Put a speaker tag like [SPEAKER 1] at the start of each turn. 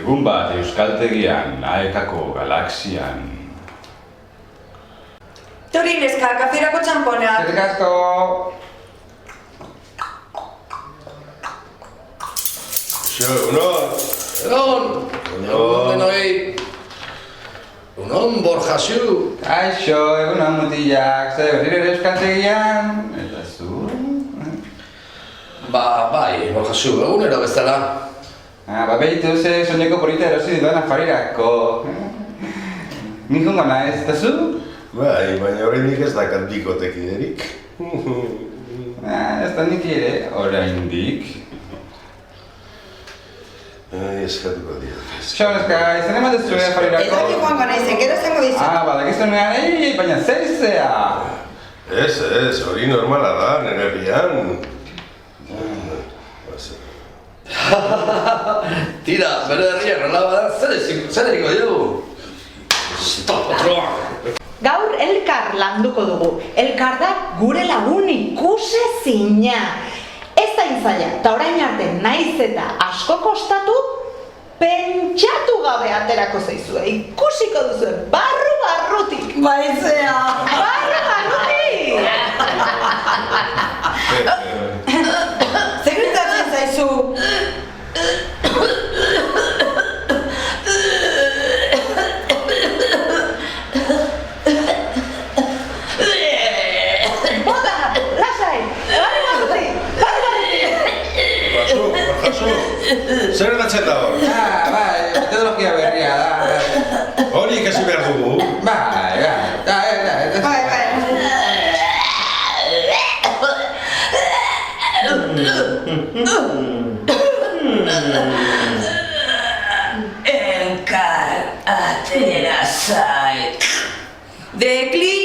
[SPEAKER 1] Egun bat euskaltegian, Aekako galaxian.
[SPEAKER 2] Tori neska, kafirako txamponak.
[SPEAKER 1] Eskerrik asko!
[SPEAKER 3] Egon! Denoi! Unon, Borja zu!
[SPEAKER 1] Kaixo, egunon mutilak, zer berriro ere euskaltegian? Eta zu?
[SPEAKER 3] Bai, Borja zu, egunero bezala.
[SPEAKER 1] Behitu ze soineko polita erosi dudan afarirako. Nik hongo naiz, eta zu?
[SPEAKER 4] Bai, baina oraindik ez dakat bikotekiderik.
[SPEAKER 1] Ez da nik ere, oraindik.
[SPEAKER 4] Eskatuko dira.
[SPEAKER 1] Neska, izan eman dezue afarirako?
[SPEAKER 2] Ez hori joango naizen, gero zengo dizu.
[SPEAKER 1] Badakizten nuean, baina zer izea?
[SPEAKER 4] Ez, hori normala da, nire herrian.
[SPEAKER 3] Tira, bere herrian nola bada, zer eriko dugu? Stop, patroa!
[SPEAKER 5] Gaur elkar landuko dugu. Elkar da gure lagun ikusezina. Ez da intzaila, eta orain arte naiz eta asko kostatu, pentsatu gabe aterako zaizue. Ikusiko duzue, barrutik.
[SPEAKER 2] Baizea!
[SPEAKER 5] Barrutik!
[SPEAKER 2] Zer gertatzen zaizu?
[SPEAKER 4] Zer gatzen da hor?
[SPEAKER 1] Bai, metodologia berria da.
[SPEAKER 4] Hori ikasi behar dugu.
[SPEAKER 1] Bai.
[SPEAKER 6] Elkar atera zait.
[SPEAKER 2] Dekli